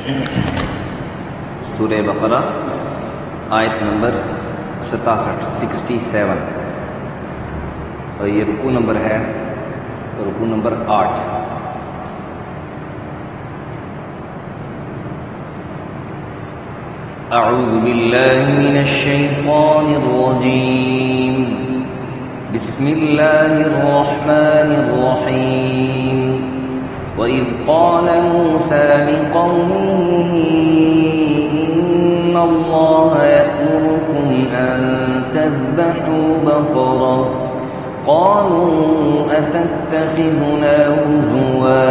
سورہ بقرہ آیت نمبر 67 اور یہ رکوع نمبر ہے، رکوع نمبر 8۔ اعوذ باللہ من الشیطان الرجیم، بسم اللہ الرحمن الرحیم۔ وَإِذْ قَالَ مُوسَى لِقَوْمِهِ إِنَّ اللَّهَ يَأْمُرُكُمْ أَن تَذْبَحُوا بَقَرَةً قَالُوا أَتَتَّخِذُنَا هُزُوًا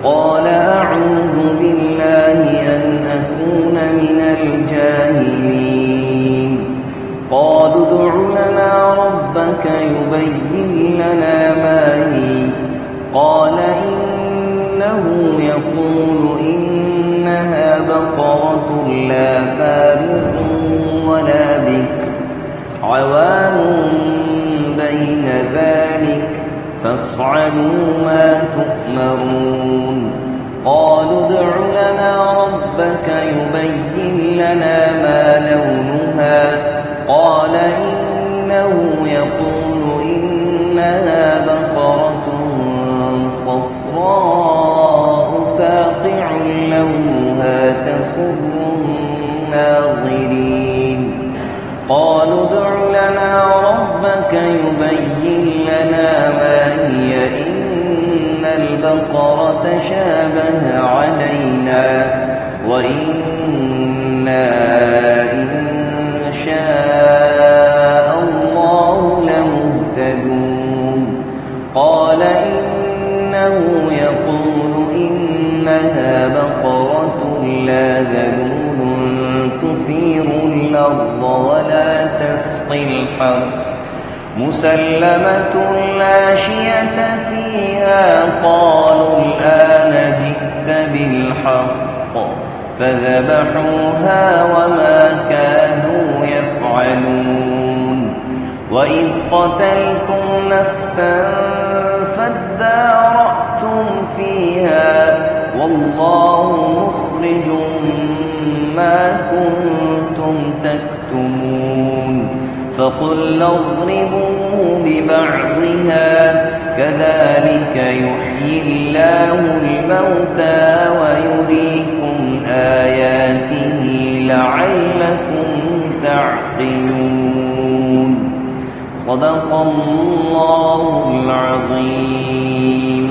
قَالَ أَعُوذُ بِاللَّهِ أَنْ أَكُونَ مِنَ الْجَاهِلِينَ قَالُوا ادْعُ لَنَا رَبَّكَ يُبَيِّن لَّنَا مَا هِيَ قَالَ إِنَّهُ يَقُولُ إِنَّهَا بَقَرَةٌ لَّا فَارِضٌ وَلَا بِكْرٌ عَوَانٌ بَيْنَ ذَلِكَ فَافْعَلُوا مَا تُؤْمَرُونَ قَالُوا ادْعُ لَنَا رَبَّكَ يُبَيِّن لَّنَا مَا لَوْنُهَا قَالَ إِنَّهُ يَقُولُ إِنَّهَا بَقَرَةٌ صَفْرَاءُ فَاقِعٌ لَّوْنُهَا تَسُرُّ النَّاظِرِينَ قَالُوا ادْعُ لَنَا رَبَّكَ يُبَيِّن لَّنَا مَا هِيَ إِنَّ الْبَقَرَةَ شَابَهَ عَلَيْنَا وَإِنَّا إِن شَاءَ اللَّهُ لَمُهْتَدُونَ قَالَ إِنَّهُ يَقُولُ إِنَّهَا بَقَرَةٌ لَّا ذَلُولٌ تُثِيرُ الْأَرْضَ وَلَا تَسْقِي الْحَرْثَ مُسَلَّمَةٌ لَّا شِيَةَ فِيهَا قَالُوا الْآنَ جِئْتَ بِالْحَقِّ فَذَبَحُوهَا وَمَا كَانُوا يَفْعَلُونَ وَإِذْ قَتَلْتُمْ نَفْسًا فَادَّارَأْتُمْ فِيهَا وَاللَّهُ مُخْرِجٌ مَا كُنتُمْ تَكْتُمُونَ فَقُلْنَا اضْرِبُوهُ بِبَعْضِهَا كَذَلِكَ يُحْيِي اللَّهُ الْمَوْتَىٰ وَيُرِيكُمْ آيَاتِهِ لَعَلَّكُمْ تَعْقِلُونَ صدق اللہ العظیم۔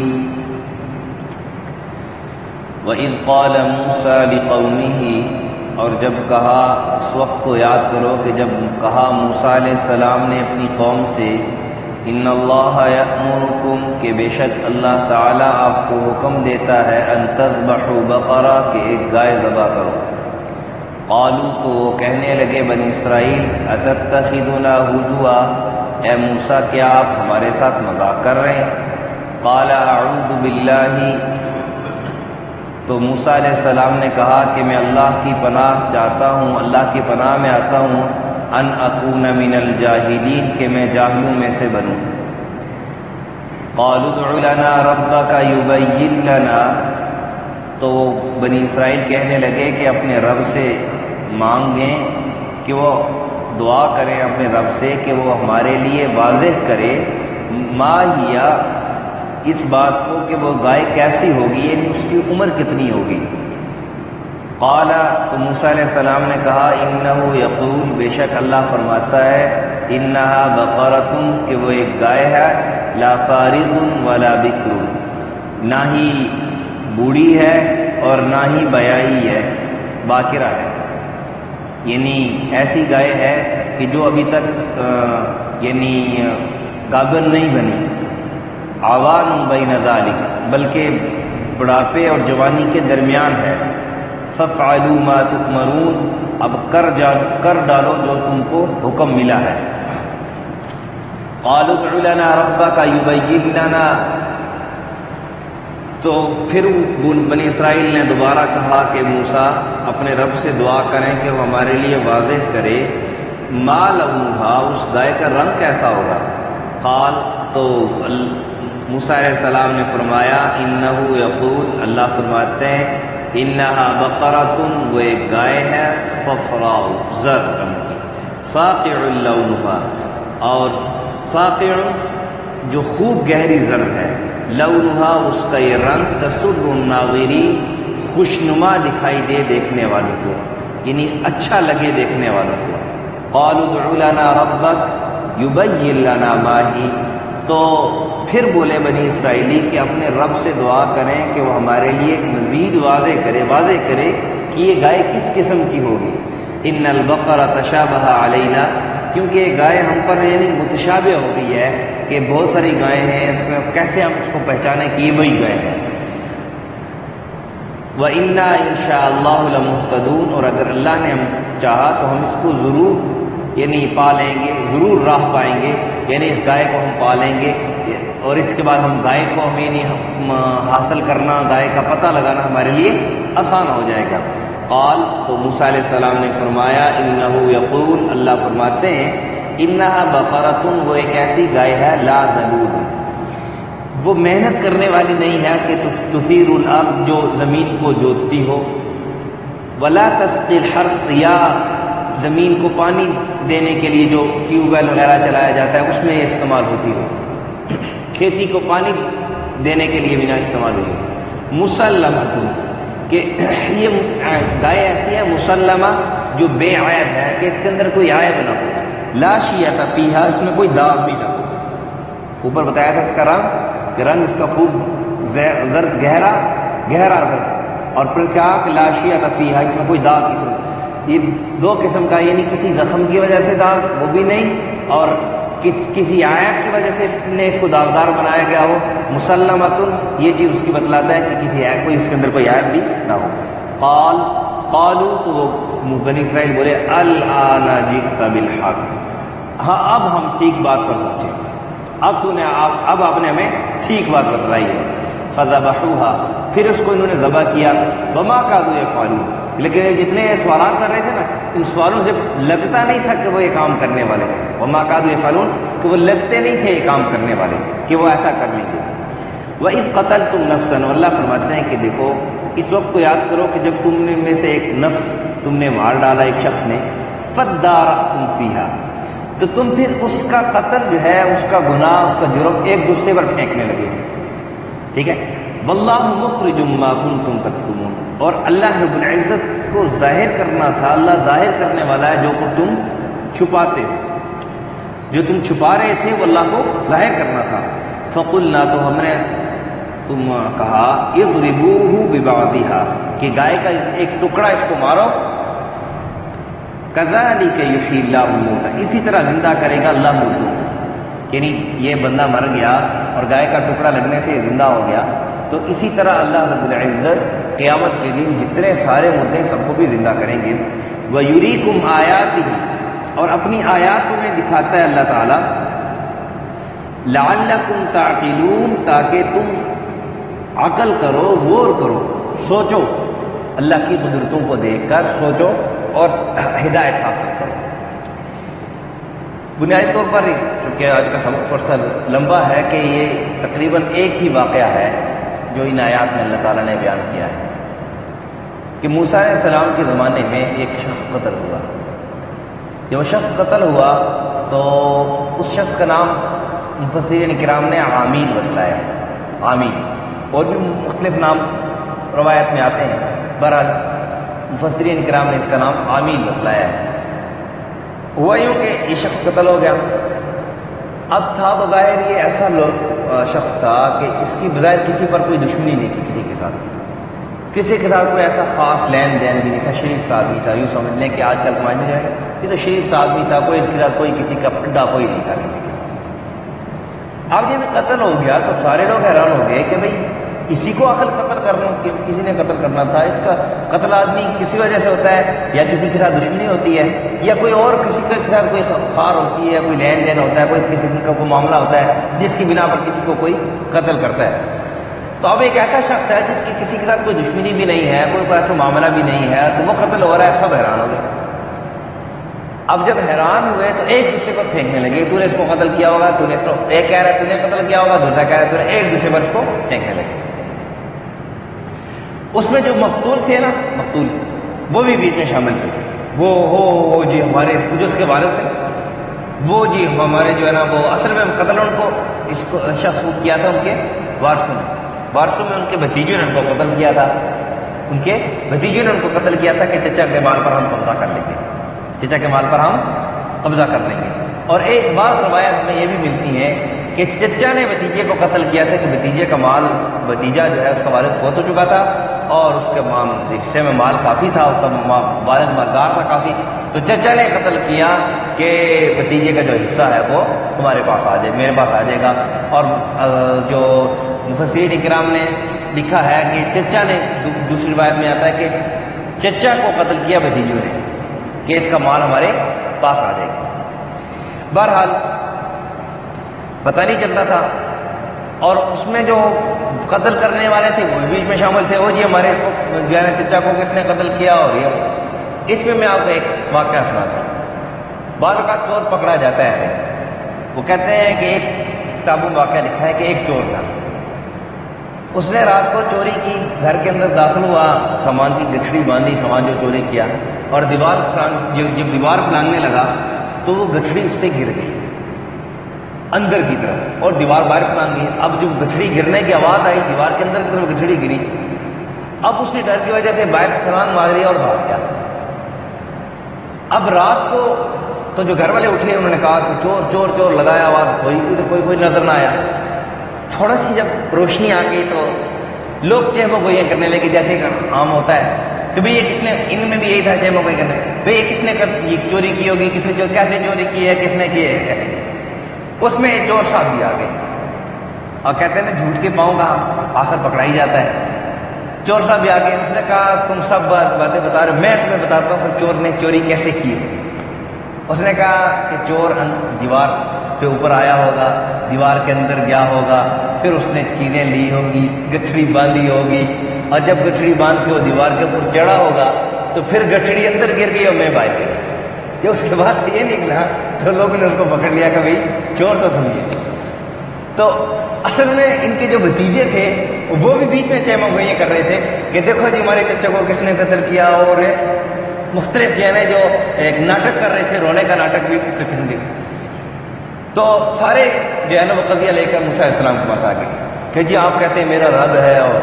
وَإِذْ قَالَ مُوسَىٰ لِقَوْمِهِ، اور جب کہا، اس وقت کو یاد کرو کہ جب کہا موسیٰ علیہ السلام نے اپنی قوم سے، ان اللہ یأمرکم، کہ بے شک اللہ تعالیٰ آپ کو حکم دیتا ہے، ان تذبحوا بقرہ، کہ ایک گائے ذبح کرو۔ قالوا، تو وہ کہنے لگے بنی اسرائیل، اتتخذنا ہزوا، اے موسیٰ کیا آپ ہمارے ساتھ مذاق کر رہے ہیں؟ قال اعوذ باللہ، تو موسیٰ علیہ السلام نے کہا کہ میں اللہ کی پناہ چاہتا ہوں، اللہ کی پناہ میں آتا ہوں، ان اکون من الجاہلین، کہ میں جاہلوں میں سے بنوں۔ قالوا ادع لنا ربک یبین لنا، تو بنی اسرائیل کہنے لگے کہ اپنے رب سے مانگیں کہ وہ دعا کریں اپنے رب سے کہ وہ ہمارے لیے واضح کرے ما ہیا، اس بات کو کہ وہ گائے کیسی ہوگی، یعنی اس کی عمر کتنی ہوگی۔ قال، تو موسیٰ علیہ السلام نے کہا، انہ یقول، بے شک اللہ فرماتا ہے، انہا بقرۃ، کہ وہ ایک گائے ہے، لا فارض ولا بکر، نہ ہی بوڑھی ہے اور نہ ہی بیائی ہے، باکرہ ہے، یعنی ایسی گائے ہے کہ جو ابھی تک یعنی گابن نہیں بنی، عوان بین ذالک، بلکہ بڑھاپے اور جوانی کے درمیان ہے۔ فافعلوا ما تؤمرون، اب کر ڈالو جو تم کو حکم ملا ہے۔ قالوا ادع لنا ربک یبین لنا، تو پھر بنی اسرائیل نے دوبارہ کہا کہ موسیٰ اپنے رب سے دعا کریں کہ وہ ہمارے لیے واضح کرے، ما لونھا، اس گائے کا رنگ کیسا ہوگا۔ قال، تو موسیٰ علیہ السلام نے فرمایا، انہ یقول، اللہ فرماتے ہیں، انہا بقرۃ، وہ ایک گائے ہے، صفراء، زرد رنگ کی، فاقع لونہا، اور فاقع جو خوب گہری زرد ہے، لونہا اس کا یہ رنگ، تسر الناظرین، خوشنما دکھائی دے دیکھنے والوں کو، یعنی اچھا لگے دیکھنے والوں کو۔ قالوا ادع لنا ربک یبین لنا ما ہی، تو پھر بولے بنی اسرائیلی کہ اپنے رب سے دعا کریں کہ وہ ہمارے لیے مزید واضح کرے کہ یہ گائے کس قسم کی ہوگی۔ ان البقرہ تشابہ علینا، کیونکہ یہ گائے ہم پر یعنی متشابہ ہو گئی ہے کہ بہت ساری گائیں ہیں، کیسے ہم اس کو پہچانیں کہ یہ وہی گائے ہیں۔ وَإِنَّا إِن شَاءَ اللَّهُ لَمُهْتَدُونَ، اور اگر اللہ نے ہم چاہا تو ہم اس کو ضرور یعنی پا لیں گے، ضرور راہ پائیں گے، یعنی اس گائے کو ہم پالیں گے، اور اس کے بعد ہم گائے کو ہمیں یعنی حاصل کرنا، گائے کا پتہ لگانا ہمارے لیے آسان ہو جائے گا۔ قال، تو موسیٰ علیہ السلام نے فرمایا، انہ یقول، اللہ فرماتے ہیں، انہا بقرۃ، وہ ایک ایسی گائے ہے، لا ذلول، وہ محنت کرنے والی نہیں ہے کہ تثیر الارض، جو زمین کو جوتتی ہو، ولا تسقی الحرث، یا زمین کو پانی دینے کے لیے جو ٹیوب ویل وغیرہ چلایا جاتا ہے اس میں یہ استعمال ہوتی ہو، کھیتی کو پانی دینے کے لیے بھی نہ استعمال ہوئی۔ مسلمۃ، کہ یہ گائے ایسی ہے، مسلمہ، جو بے عیب ہے، کہ اس کے اندر کوئی عیب نہ ہو، لا شیۃ فیہا، اس میں کوئی داغ بھی نہ ہو۔ اوپر بتایا تھا اس کا رنگ، کہ رنگ اس کا خوب زرد، گہرا زرد، اور پھر کیا کہ لا شیۃ فیہا، اس میں کوئی داغ کی صورت، یہ دو قسم کا، یعنی کسی زخم کی وجہ سے داغ وہ بھی نہیں، اور کسی عیب کی وجہ سے اس نے اس کو داغدار بنایا گیا ہو۔ مسلمۃ، یہ چیز اس کی بتلاتا ہے کہ کسی عیب، کوئی اس کے اندر کوئی عیب بھی نہ ہو۔ قالوا، تو وہ بنی اسرائیل بولے، الآن جئت بالحق، ہاں اب ہم ٹھیک بات پر پہنچے، اب آپ نے ہمیں ٹھیک بات بتلائی ہے۔ فذبحوها، پھر اس کو انہوں نے ذبح کیا، وما كادوا يفعلون، لیکن جتنے سوالات کر رہے تھے نا، ان سوالوں سے لگتا نہیں تھا کہ وہ یہ کام کرنے والے تھے، وما كادوا يفعلون، کہ وہ لگتے نہیں تھے یہ کام کرنے والے کہ وہ ایسا کر لیں گے۔ وَإِذْ قَتَلْتُمْ نَفْسًا، اللہ فرماتے ہیں کہ دیکھو اس وقت کو یاد کرو کہ جب تم نے میں سے ایک نفس تم نے مار ڈالا ایک شخص نے، فَادَّارَأْتُمْ فِيهَا، تو تم پھر اس کا قتل جو ہے، اس کا گناہ، اس کا جرم ایک دوسرے پر پھینکنے لگے، ٹھیک ہے۔ وَاللَّهُ مُخْرِجٌ مَا كُنتُمْ تَكْتُمُونَ، اور اللہ رب العزت کو ظاہر کرنا تھا، اللہ ظاہر کرنے والا ہے جو کچھ تم چھپاتے ہو، جو تم چھپا رہے تھے وہ اللہ کو ظاہر کرنا تھا۔ فَقُلْنَا، تو ہم نے تم کہا، اضربوه ببعضها، کہ گائے کا ایک ٹکڑا اس کو مارو، كَذَلِكَ يُحْيِي اللَّهُ الْمَوْتَى، اسی طرح زندہ کرے گا اللہ مردوں کو، یعنی یہ بندہ مر گیا اور گائے کا ٹکڑا لگنے سے یہ زندہ ہو گیا، تو اسی طرح اللہ رب العزت قیامت کے دن جتنے سارے مردے سب کو بھی زندہ کریں گے۔ وَيُرِيكُمْ آيَاتِهِ، اور اپنی آیات تمہیں دکھاتا ہے اللہ تعالیٰ، لَعَلَّكُمْ تَعْقِلُونَ، تاکہ تم عقل کرو، غور کرو، سوچو، اللہ کی قدرتوں کو دیکھ کر سوچو اور ہدایت حاصل کرو۔ بنیادی طور پر چونکہ آج کا سبق تھوڑا سا لمبا ہے کہ یہ تقریباً ایک ہی واقعہ ہے جو ان آیات میں اللہ تعالیٰ نے بیان کیا ہے، کہ موسیٰ علیہ السلام کے زمانے میں ایک شخص قتل ہوا۔ جب وہ شخص قتل ہوا تو اس شخص کا نام مفسرین کرام نے عامیل بتلایا ہے، عامیل، اور بھی مختلف نام روایت میں آتے ہیں، بہرحال مفسرین کرام نے اس کا نام عامیل بتلایا ہے۔ ہوا یوں کہ یہ شخص قتل ہو گیا، اب تھا بظاہر یہ ایسا شخص تھا کہ اس کی بظاہر کسی پر کوئی دشمنی نہیں تھی، کسی کے ساتھ کوئی ایسا خاص لین دین بھی نہیں تھا، شریف سا آدمی تھا، یوں سمجھ لیں کہ آج کل سمجھ میں جائے گا یہ تو شریف سا آدمی تھا، کوئی اس کے ساتھ کوئی کسی کا پھڈا کوئی نہیں تھا کسی کے ساتھ۔ اب جب قتل ہو گیا تو سارے لوگ حیران ہو گئے کہ بھئی اسی کو آخر قتل کرنا، کسی نے قتل کرنا تھا، اس کا قتل آدمی کسی وجہ سے ہوتا ہے، یا کسی کے ساتھ دشمنی ہوتی ہے، یا کوئی اور کسی کے ساتھ کوئی خار ہوتی ہے، یا کوئی لین دین ہوتا ہے، کوئی اس قسم کا کوئی معاملہ ہوتا ہے جس کی بنا پر کسی کو کوئی قتل کرتا ہے۔ تو اب ایک ایسا شخص ہے جس کی کسی کے ساتھ کوئی دشمنی بھی نہیں ہے، کوئی ایسا معاملہ بھی نہیں ہے، تو وہ قتل ہو رہا ہے، سب حیران ہو گئے۔ اب جب حیران ہوئے تو ایک دوسرے پر پھینکنے لگے، تو نے اس کو قتل کیا ہوگا، تو نے ایک کہہ رہا ہے تو نے قتل کیا ہوگا، دوسرا کہہ رہا ہے تو نے، ایک دوسرے پر اس کو پھینکنے لگے۔ اس میں جو مقتول تھے نا، مقتول وہ بھی بیچ میں شامل تھے، وہ جی ہمارے جو اس کے وارث ہیں، وہ جی ہمارے جو ہے نا، وہ اصل میں قتل ان کو اس کو شخص کیا تھا ان کے وارثوں میں ان کے بھتیجوں نے ان کو قتل کیا تھا، ان کے بھتیجوں نے ان کو قتل کیا تھا کہ چچا کے مال پر ہم قبضہ کر لیں گے، چچا کے مال پر ہم قبضہ کر لیں گے۔ اور ایک بعض روایت ہمیں یہ بھی ملتی ہے کہ چچا نے بھتیجے کو قتل کیا تھا کہ بھتیجے کا مال، بھتیجا جو ہے اس کا والد فوت ہو چکا تھا اور اس کے حصے میں مال کافی تھا، اس کا والد مالدار تھا کافی، تو چچا نے قتل کیا کہ بھتیجے کا جو حصہ ہے وہ ہمارے پاس آ جائے، میرے پاس آ جائے گا۔ اور جو مفسرین اکرام نے لکھا ہے کہ چچا نے، دوسری روایت میں آتا ہے کہ چچا کو قتل کیا بھتیجوں نے کہ اس کا مال ہمارے پاس آ جائے گا۔ بہرحال پتہ نہیں چلتا تھا، اور اس میں جو قتل کرنے والے تھے وہ بیچ میں شامل تھے، وہ جی ہمارے اس کو جو ہے نا چچا کو کس نے قتل کیا، اور یہ اس میں آپ کو ایک واقعہ سناتا ہوں۔ بعض اوقات چور پکڑا جاتا ہے ایسے، وہ کہتے ہیں کہ ایک کتابوں میں واقعہ لکھا ہے کہ ایک چور تھا، اس نے رات کو چوری کی، گھر کے اندر داخل ہوا، سامان کی گٹھڑی باندھی، سامان جو چوری کیا، اور جب دیوار پلانگنے لگا تو وہ گٹھڑی اس سے گر گئی اندر کی طرف، اور دیوار باہر پلانگ گئی۔ اب جب گٹھڑی گرنے کی آواز آئی، دیوار کے اندر کی طرف گٹھڑی گری، اب اس نے ڈر کی وجہ سے باہر چھلانگ ماری اور بھاگ گیا۔ اب رات کو تو جو گھر والے اٹھے انہوں نے کہا کہ چور چور چور، لگایا آواز، کوئی نظر نہ آیا۔ تھوڑا سی جب روشنی آ گئی تو لوگ چہمہ گوئیاں کرنے لگے، جیسے کہ عام ہوتا ہے کہ بھئی یہ کس نے، ان میں بھی یہی تھا چہمہ گوئی کرنے، بھئی یہ کس نے چوری کی ہوگی، کس نے کیسے چوری کی ہے، کس نے کی ہے، کیسے۔ اس میں چور صاحب بھی آ گئے اور کہتے ہیں نا جھوٹ کے پاؤں کا آخر پکڑا ہی جاتا ہے۔ چور صاحب بھی آ گئے، اس نے کہا تم سب باتیں بتا رہے ہو، میں تمہیں بتاتا ہوں کہ چور نے چوری کیسے کی ہوگی۔ اس نے کہا کہ چور دیوار سے اوپر آیا ہوگا، دیوار کے اندر گیا ہوگا، پھر اس نے چیزیں لی ہوں گی، گٹھڑی باندھی ہوگی، اور جب گٹھڑی باندھ کے وہ دیوار کے اوپر چڑھا ہوگا تو پھر گٹھڑی اندر گر گئی اور میں باہر گر گیا۔ جب اس کے بعد یہ نکلا تو لوگوں نے اس کو پکڑ لیا کہ بھائی چور تو تم یہ۔ تو اصل میں ان کے جو بھتیجے تھے وہ بھی بیچ میں چہمہ گوئیاں کر رہے تھے کہ دیکھو جی ہمارے چچا کو کس نے قتل کیا، اور مختلف جانے جو ایک ناٹک کر رہے تھے، رونے کا ناٹک بھی کس قسم کے۔ تو سارے جو ہے نا وہ قضیہ لے کر موسیٰ علیہ السلام کے پاس آ گئے کہ جی آپ کہتے ہیں میرا رب ہے، اور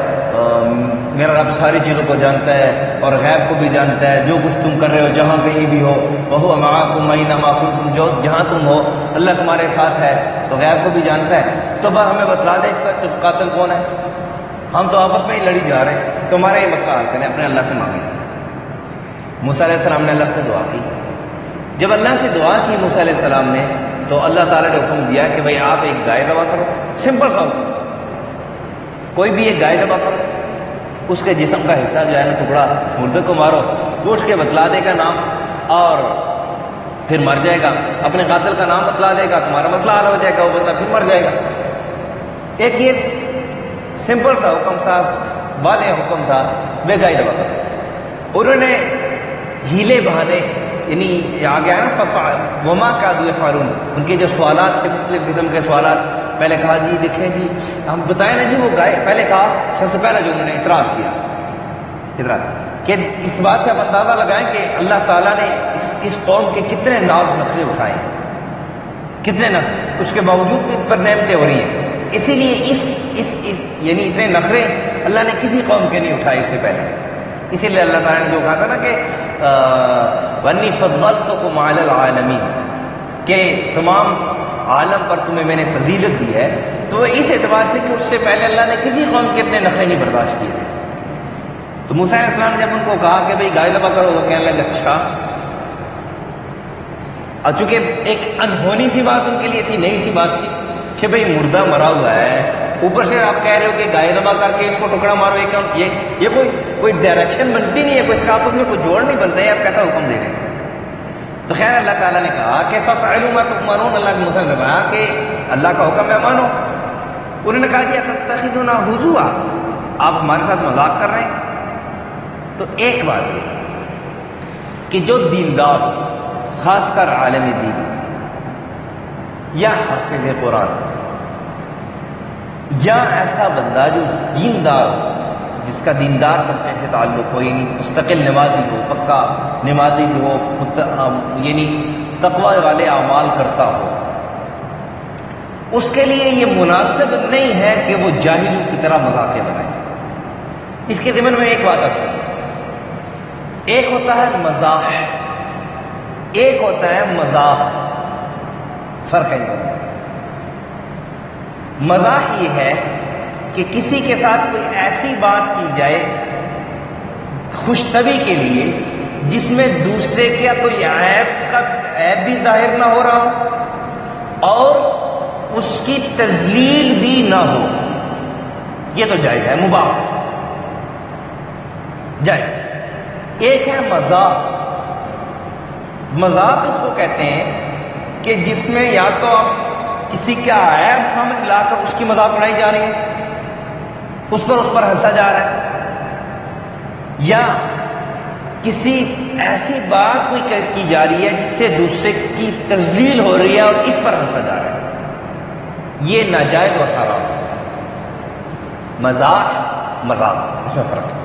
میرا رب ساری چیزوں کو جانتا ہے اور غیب کو بھی جانتا ہے، جو کچھ تم کر رہے ہو جہاں کہیں بھی ہو، وَهُوَ مَعَكُمْ أَيْنَمَا كُنتُمْ، جو جہاں تم ہو اللہ تمہارے ساتھ ہے، تو غیب کو بھی جانتا ہے۔ تو بس ہمیں بتلا دیں اس کا قاتل کون ہے، ہم تو آپس میں ہی لڑی جا رہے ہیں، تمہارا یہ مسئلہ حل کریں، اپنے اللہ سے مانگیں۔ موسیٰ علیہ السلام نے اللہ سے دعا کی۔ جب اللہ سے دعا کی موسیٰ علیہ السلام نے، تو اللہ تعالیٰ نے حکم دیا کہ بھئی آپ ایک گائے ذبح کرو، سمپل سا، کوئی بھی ایک گائے ذبح کرو، اس کے جسم کا حصہ جو ہے نا ٹکڑا اس مردے کو مارو، پوچھ کے بتلا دے گا نام، اور پھر مر جائے گا، اپنے قاتل کا نام بتلا دے گا، تمہارا مسئلہ حل ہو جائے گا، وہ بندہ پھر مر جائے گا۔ ایک یہ سمپل سا حکم تھا، واضح حکم تھا، بے گائے ذبح کرو۔ انہوں نے ہیلے بہانے، یعنی آ گیا نا وما کادوا یفعلون، ان کے جو سوالات تھے مختلف قسم کے سوالات، پہلے کہا جی دیکھیں جی ہم بتائیں نا جی وہ گائے، پہلے کہا سب سے پہلے جو انہوں نے اعتراض کیا کہ اس بات سے آپ اندازہ لگائیں کہ اللہ تعالیٰ نے اس قوم کے کتنے ناز نخرے اٹھائے ہیں، کتنے اس کے باوجود بھی پر نعمتیں ہو رہی ہیں۔ اسی لیے اس یعنی اتنے نخرے اللہ نے کسی قوم کے نہیں اٹھائے اس سے پہلے، اسی لیے اللہ تعالیٰ نے جو کہا تھا نا کہ وَأَنِّي فَضَّلْتُكُمْ عَلَى الْعَالَمِينَ، کہ تمام عالم پر تمہیں میں نے فضیلت دی ہے، تو اس اعتبار سے کہ اس سے پہلے اللہ نے کسی قوم کے اتنے نخرے نہیں برداشت کیے تھے۔ تو موسیٰ علیہ السلام نے جب ان کو کہا کہ بھئی گائے ذبح کرو، تو کہنے لگے اچھا، اور چونکہ ایک انہونی سی بات ان کے لیے تھی، نئی سی بات تھی کہ بھئی مردہ مرا ہوا ہے، اوپر سے آپ کہہ رہے ہو کہ گائے ذبح کر کے اس کو ٹکڑا مارو، یہ کوئی ڈائریکشن بنتی نہیں ہے، کوئی اس کا آپس میں کوئی جوڑ نہیں بنتا ہے، آپ کیسا حکم دے رہے ہیں؟ تو خیر اللہ تعالیٰ نے کہا کہ فَفْعَلُوا مَا تُؤْمَرُونَ، اللہ کے موسیٰ نے کہا کہ اللہ کا حکم ہے مانو۔ انہوں نے کہا کہ تَتَّخِذُونَا هُزُوًا، آپ ہمارے ساتھ مذاق کر رہے ہیں۔ تو ایک بات یہ کہ جو دیندار، خاص کر عالم دین یا حافظ قرآن یا ایسا بندہ جو دیندار جس کا دیندار طبقے سے تعلق ہو، یعنی مستقل نمازی ہو، پکا نمازی بھی ہو، یعنی تقوی والے اعمال کرتا ہو، اس کے لیے یہ مناسب نہیں ہے کہ وہ جاہلوں کی طرح مذاقیں بنائیں۔ اس کے ضمن میں ایک بات آتی ہے، ایک ہوتا ہے مزاح، ایک ہوتا ہے مذاق، فرق ہے۔ مزاح یہ ہے کہ کسی کے ساتھ کوئی ایسی بات کی جائے خوش طبعی کے لیے جس میں دوسرے کا کوئی عیب بھی ظاہر نہ ہو رہا ہو اور اس کی تذلیل بھی نہ ہو، یہ تو جائز ہے، مباح جائز۔ ایک ہے مذاق، مذاق اس کو کہتے ہیں کہ جس میں یا تو آپ کسی کا عیب سامنے لا کر اس کی مذاق اڑائی جا رہی ہے، اس پر ہنسا جا رہا ہے، یا کسی ایسی بات کوئی کی جا رہی ہے جس سے دوسرے کی تذلیل ہو رہی ہے اور اس پر ہنسا جا رہا ہے، یہ ناجائز و حرام۔ مذاق اس میں فرق ہے۔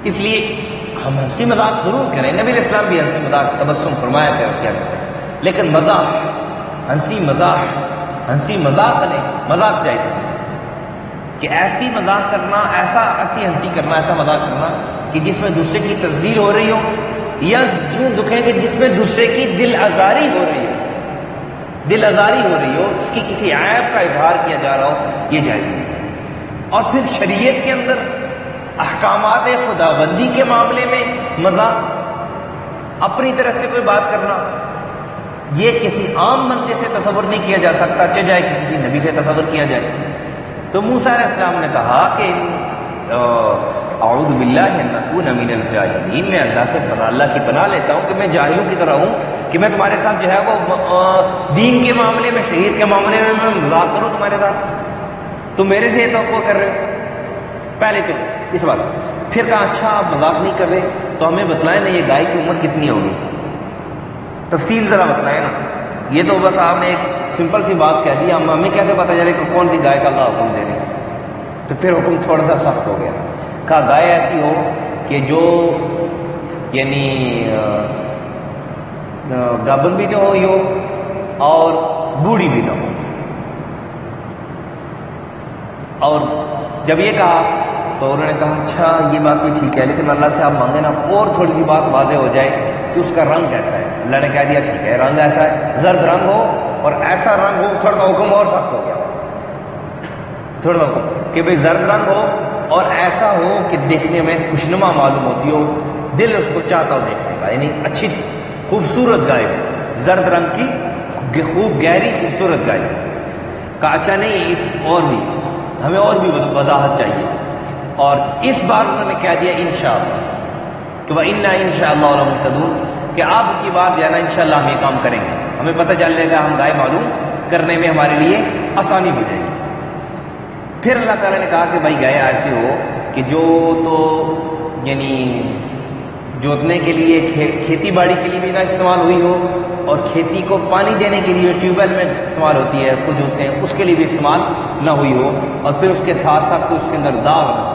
اس لیے ہم ہنسی مذاق ضرور کریں، نبی علیہ السلام بھی ہنسی مذاق تبسم فرمایا کیا کرتے ہیں، لیکن مذاق، ہنسی مذاق نہیں، مذاق جائز نہیں کہ ایسی مذاق کرنا، ایسی ہنسی کرنا، ایسا مذاق کرنا کہ جس میں دوسرے کی تذلیل ہو رہی ہو، یا یوں دکھیں کہ جس میں دوسرے کی دل آزاری ہو رہی ہو، اس کی کسی عیب کا اظہار کیا جا رہا ہو، یہ جائز نہیں۔ اور پھر شریعت کے اندر احکامات خداوندی کے معاملے میں مذاق، اپنی طرف سے کوئی بات کرنا، یہ کسی عام بندے سے تصور نہیں کیا جا سکتا، چاہے کہ کسی نبی سے تصور کیا جائے۔ تو موسیٰ علیہ السلام نے کہا کہ اعوذ باللہ ان اکون من الجاہلین، میں اللہ کی پناہ لیتا ہوں کہ میں جاہلوں کی طرح ہوں، کہ میں تمہارے ساتھ جو ہے وہ دین کے معاملے میں، شریعت کے معاملے میں مذاق کروں تمہارے ساتھ، تم میرے سے یہ توقع کر رہے ہو۔ پہلے تو اس بات، پھر کہا اچھا آپ مذاق نہیں کر رہے تو ہمیں بتلائیں نا یہ گائے کی امت کتنی ہوگی، تفصیل ذرا بتلائیں نا۔ یہ تو بس آپ نے ایک سمپل سی بات کہہ دی، ہمیں کیسے پتہ چلے کہ کون سی گائے کا اللہ حکم دے رہے۔ تو پھر حکم تھوڑا سا سخت ہو گیا، کہا گائے ایسی ہو کہ جو یعنی گابن بھی نہ ہو اور بوڑھی بھی نہ ہو۔ اور جب یہ کہا تو انہوں نے کہا اچھا یہ بات بھی ٹھیک ہے، لیکن اللہ سے آپ مانگے نا اور تھوڑی سی بات واضح ہو جائے کہ اس کا رنگ کیسا ہے۔ اللہ نے کہہ دیا ٹھیک ہے، رنگ ایسا ہے، زرد رنگ ہو اور ایسا رنگ ہو، تھوڑا سا حکم اور سخت ہو گیا، تھوڑا سا حکم کہ بھئی زرد رنگ ہو اور ایسا ہو کہ دیکھنے میں خوشنما معلوم ہوتی ہو، دل اس کو چاہتا ہو دیکھنے کا، یعنی اچھی خوبصورت گائے ہو، زرد رنگ کی خوب گہری خوبصورت گائے۔ کہا اچھا نہیں، اور بھی ہمیں اور بھی وضاحت چاہیے، اور اس بار انہوں نے کہہ دیا انشاءاللہ کہ وَإِنَّا إِنشَاءَ اللَّهُ لَمُهْتَدُونَ، کہ آپ کی بات جو ہے نا انشاءاللہ ہم یہ کام کریں گے، ہمیں پتہ چل جائے گا، ہم گائے معلوم کرنے میں ہمارے لیے آسانی ہو جائے گی۔ پھر اللہ تعالیٰ نے کہا کہ بھائی گائے ایسی ہو کہ جو تو یعنی جوتنے کے لیے، کھیتی باڑی کے لیے بھی نہ استعمال ہوئی ہو، اور کھیتی کو پانی دینے کے لیے ٹیوب ویل میں استعمال ہوتی ہے، اس کو جوتتے ہیں، اس کے لیے بھی استعمال نہ ہوئی ہو، اور پھر اس کے ساتھ ساتھ کوئی اس کے اندر داغ نہ ہو،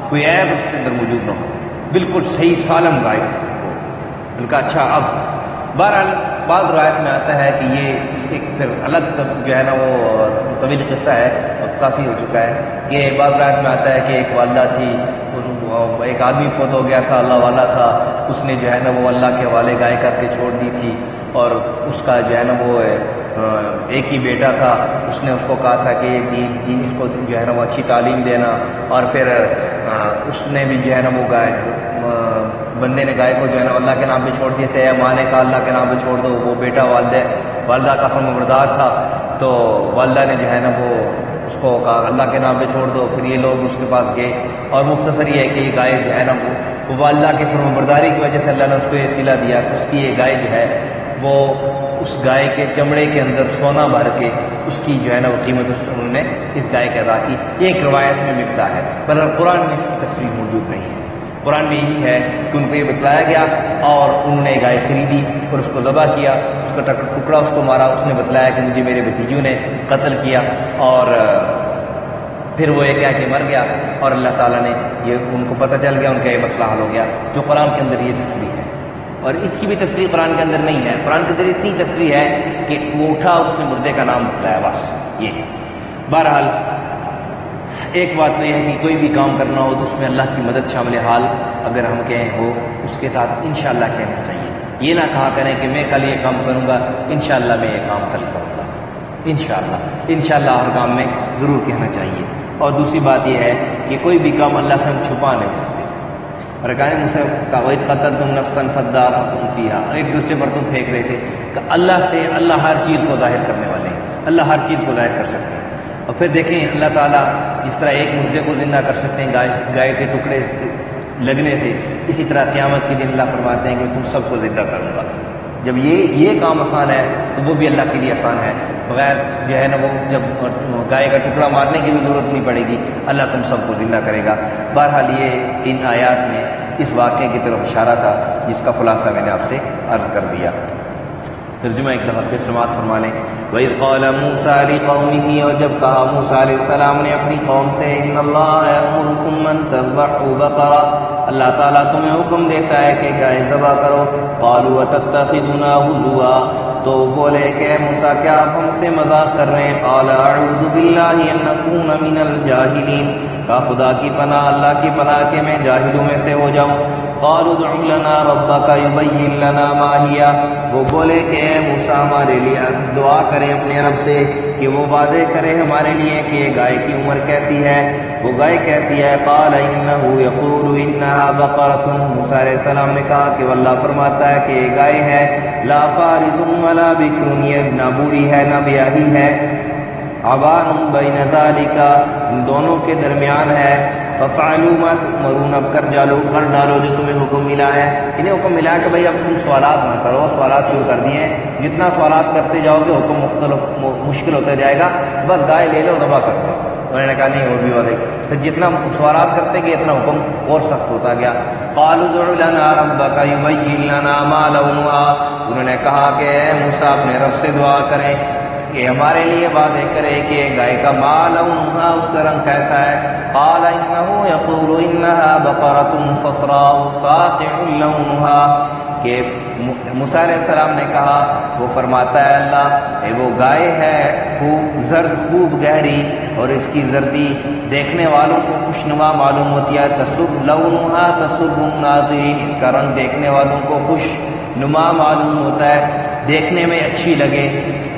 کوئی عیب اس کے اندر موجود نہ ہو، بالکل صحیح سالم گائے ہو۔ ان کا اچھا، اب بہرحال بعض روایت میں آتا ہے کہ یہ اس کے پھر الگ جو ہے نا وہ طویل قصہ ہے، اب کافی ہو چکا ہے، کہ بعض روایت میں آتا ہے کہ ایک والدہ تھی، ایک آدمی فوت ہو گیا تھا، اللہ والا تھا، اس نے جو ہے نا وہ اللہ کے حوالے گائے کر کے چھوڑ دی تھی، اور اس کا جو ہے نا وہ ایک ہی بیٹا تھا، اس نے اس کو کہا تھا کہ دین اس کو جو ہے نا وہ اچھی تعلیم دینا، اور پھر اس نے بھی جو ہے نا وہ بندے نے گائے کو جو ہے نا اللہ کے نام پہ چھوڑ دیے تھے، ماں نے کہا اللہ کے نام پہ چھوڑ دو، وہ بیٹا والدہ کا فرمانبردار تھا، تو والدہ نے جو ہے نا وہ اس کو کہا اللہ کے نام پہ چھوڑ دو۔ پھر یہ لوگ اس کے پاس گئے، اور مختصر یہ ہے کہ یہ گائے جو ہے نا وہ والدہ کی فرمانبرداری کی وجہ سے اللہ نے اس کو یہ صلہ دیا، اس کی یہ گائے جو ہے وہ اس گائے کے چمڑے کے اندر سونا بھر کے اس کی جو ہے نا وہ قیمت انہوں نے اس گائے کے ادا کی۔ یہ ایک روایت میں ملتا ہے، پر قرآن میں اس کی تصریح موجود نہیں ہے۔ قرآن میں یہی ہے کہ ان کو یہ بتلایا گیا، اور انہوں نے گائے خریدی اور اس کو ذبح کیا، اس کا ٹکڑا اس کو مارا، اس نے بتلایا کہ مجھے میرے بھتیجوں نے قتل کیا، اور پھر وہ یہ کہہ کے مر گیا اور اللہ تعالیٰ نے یہ ان کو پتہ چل گیا، ان کا یہ مسئلہ حل ہو گیا، جو قرآن کے اندر یہ تصریح ہے۔ اور اس کی بھی تصریح قرآن کے اندر نہیں ہے، قرآن کے اندر اتنی تصریح ہے کہ وہ اٹھا اور اس نے مردے کا نام بتلایا، بس یہ۔ بہرحال ایک بات تو یہ ہے کہ کوئی بھی کام کرنا ہو تو اس میں اللہ کی مدد شامل حال اگر ہم کہیں ہو، اس کے ساتھ انشاءاللہ کہنا چاہیے۔ یہ نہ کہا کریں کہ میں کل یہ کام کروں گا، انشاءاللہ میں یہ کام کل کروں گا، انشاءاللہ ہر کام میں ضرور کہنا چاہیے۔ اور دوسری بات یہ ہے کہ کوئی بھی کام اللہ سے ہم چھپا نہیں سکتے۔ اور کہیں مجھ سے وَإِذْ قَتَلْتُمْ نَفْسًا فَادَّارَأْتُمْ فِيهَا، ایک دوسرے پر تم پھینک رہے تھے کہ اللہ سے، اللہ ہر چیز کو ظاہر کرنے والے ہیں، اللہ ہر چیز کو ظاہر کر سکتے ہیں۔ اور پھر دیکھیں اللہ تعالیٰ جس طرح ایک مردے کو زندہ کر سکتے ہیں گائے کے ٹکڑے لگنے سے، اسی طرح قیامت کے دن اللہ فرماتے ہیں کہ تم سب کو زندہ کروں گا۔ جب یہ کام آسان ہے تو وہ بھی اللہ کے لیے آسان ہے، بغیر جو ہے نا وہ جب گائے کا ٹکڑا مارنے کی بھی ضرورت نہیں پڑے گی، اللہ تم سب کو زندہ کرے گا۔ بہرحال یہ ان آیات میں اس واقعے کی طرف اشارہ تھا جس کا خلاصہ میں نے آپ سے عرض کر دیا۔ ترجمہ ایک دفعہ پھر سماعت فرما لیں۔ وَإِذْ قَالَ مُوسَىٰ لِقَوْمِهِ، اور جب کہا موسیٰ علیہ السلام نے اپنی قوم سے، إِنَّ اللَّهَ يَأْمُرُكُمْ أَن تَذْبَحُوا بَقَرَةً، اللہ تعالیٰ تمہیں حکم دیتا ہے کہ گائے ذبح کرو۔ قَالُوا أَتَتَّخِذُنَا هُزُوًا، تو بولے کہ موسیٰ کیا آپ ہم سے مذاق کر رہے ہیں؟ قَالَ أَعُوذُ بِاللَّهِ أَن أَكُونَ مِنَ الْجَاهِلِينَ، کہا خدا کی پناہ، اللہ کی پناہ کہ میں جاہلوں میں سے ہو جاؤں۔ قالوا ادع لنا ربك يبين لنا ما هي، وہ بولے کہ اے موسیٰ ہمارے لیے دعا کریں اپنے رب سے کہ وہ واضح کرے ہمارے لیے کہ یہ گائے کی عمر کیسی ہے، وہ گائے کیسی ہے۔ قال انه يقول انها بقرة، موسیٰ علیہ السلام نے کہا کہ واللہ فرماتا ہے کہ یہ گائے ہے، لا فارض ولا بکر، یہ نہ بوڑھی ہے نہ بیاہی ہے، عوان بین ذالک، ان دونوں کے درمیان ہے۔ ففعلوا ما تؤمرون، اب کر ڈالو جو تمہیں حکم ملا ہے۔ انہیں حکم ملا ہے کہ بھائی اب تم سوالات نہ کرو، سوالات شروع کر دیے، جتنا سوالات کرتے جاؤ گے حکم مختلف مشکل ہوتا جائے گا، بس گائے لے لو ذبح کر دو۔ انہوں نے کہا نہیں وہ بھی واضح، پھر جتنا سوالات کرتے گئے اتنا حکم اور سخت ہوتا گیا۔ قالوا ادع لنا ربك يبين لنا ما لونها، انہوں نے کہا کہ اے موسیٰ اپنے رب سے دعا کریں کہ ہمارے لیے واضح کرے کہ گائے کا ما لونها، اس کا رنگ کیسا ہے۔ قال انه يقول انها بقرة صفراء فاقع لونها، کہ موسیٰ علیہ السلام نے کہا، وہ فرماتا ہے اللہ وہ گائے ہے خوب زرد، خوب گہری، اور اس کی زردی دیکھنے والوں کو خوشنما معلوم ہوتی ہے۔ تسر لونها تسر الناظرین، اس کا رنگ دیکھنے والوں کو خوش نما معلوم ہوتا ہے، دیکھنے میں اچھی لگے۔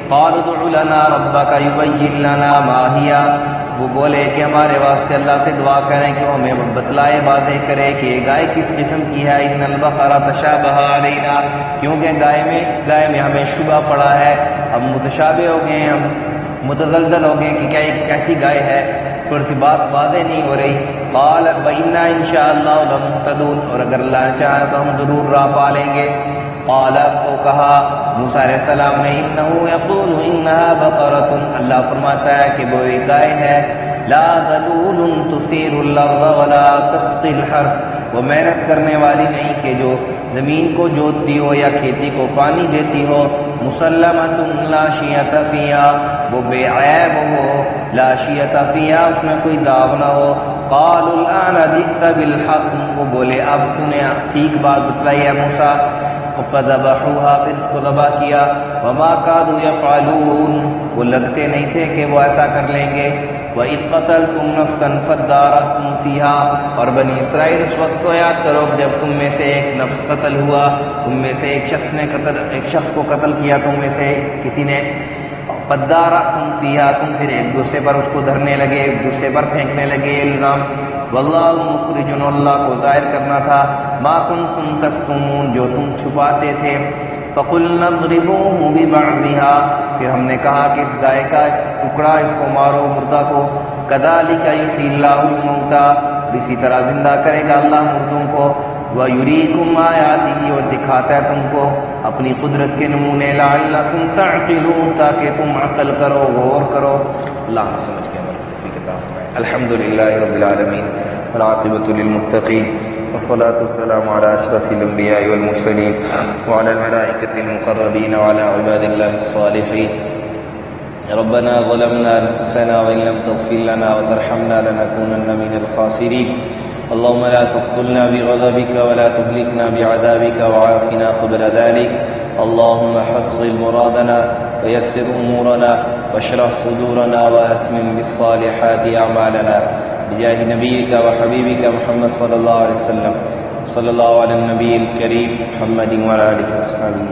قالوا ادع لنا ربك يبين لنا ما هي، وہ بولے کہ ہمارے واسطے اللہ سے دعا کریں کہ وہ ہمیں بتلائے، واضح کرے کہ یہ گائے کس قسم کی ہے۔ ان البقرة تشابه علينا، کیونکہ اس گائے میں ہمیں شبہ پڑا ہے، ہم متشابہ ہو گئے، ہم متزلزل ہو گئے کہ کیا یہ کیسی گائے ہے، تھوڑی سی بات واضح نہیں ہو رہی۔ قال وإنا إن شاء الله لمهتدون، اور اگر اللہ نے چاہا تو ہم ضرور راہ پا لیں گے۔ قال، تو کہا موسیٰ علیہ السلام نے، انه يقول انها بقرة، اللہ فرماتا ہے کہ وہ ایک گائے ہے، لا ذلول تثير الارض ولا تسقي الحرث، وہ محنت کرنے والی نہیں کہ جو زمین کو جوتتی ہو یا کھیتی کو پانی دیتی ہو۔ مسلمۃ لا شیۃ فیہا، وہ بے عیب ہو، لا شیۃ فیہا، اس میں کوئی داغ نہ ہو۔ قالوا الآن جئت بالحق، وہ بولے اب تو نے ٹھیک بات بتلائی ہے موسیٰ۔ فذبحوها، پھر اس کو ذبح کیا۔ وما كادوا يفعلون، وہ لگتے نہیں تھے کہ وہ ایسا کر لیں گے۔ وَإِذْ قَتَلْتُمْ نَفْسًا فَادَّارَأْتُمْ فِيهَا، اور بنی اسرائیل اس وقت کو یاد کرو جب تم میں سے ایک نفس قتل ہوا، تم میں سے ایک شخص کو قتل کیا، تم میں سے کسی نے۔ فَادَّارَأْتُمْ فِيهَا، تم پھر ایک دوسرے پر اس کو دھرنے لگے، ایک دوسرے پر پھینکنے لگے الزام۔ واللہ مخرج، اللہ کو ظاہر کرنا تھا، ما کنتم تکتمون، جو تم چھپاتے تھے۔ فقلنا اضربوه ببعضها، پھر ہم نے کہا کہ اس گائے کا ٹکڑا اس کو مارو، مردہ کو۔ كذلك يحيي الله الموتى، اسی طرح زندہ کرے گا اللہ مردوں کو۔ وَيُرِيكُمْ آيَاتِهِ، اور دکھاتا ہے تم کو اپنی قدرت کے نمونے۔ لَعَلَّكُمْ تَعْقِلُونَ، تاکہ تم عقل کرو، غور کرو۔ اللہ نے سمجھ کے عمل کی توفیق عطا فرمائے۔ الحمدللہ رب العالمین والعاقبۃ للمتقین، والصلاة والسلام على أشرف الأنبياء والمرسلين وعلى الملائكة المقربين وعلى عباد الله الصالحين۔ ربنا ظلمنا أنفسنا وإن لم تغفر لنا وترحمنا لنكونن من الخاسرين اللهم لا تقتلنا بغضبك ولا تهلكنا بعذابك وعافنا قبل ذلك اللهم حصل مرادنا ويسر أمورنا واشرح صدورنا وأتمم بالصالحات أعمالنا بجاه نبيك وحبيبك محمد صلى الله عليه وسلم صلى الله على النبي الكريم محمد وعلى آله وصحبه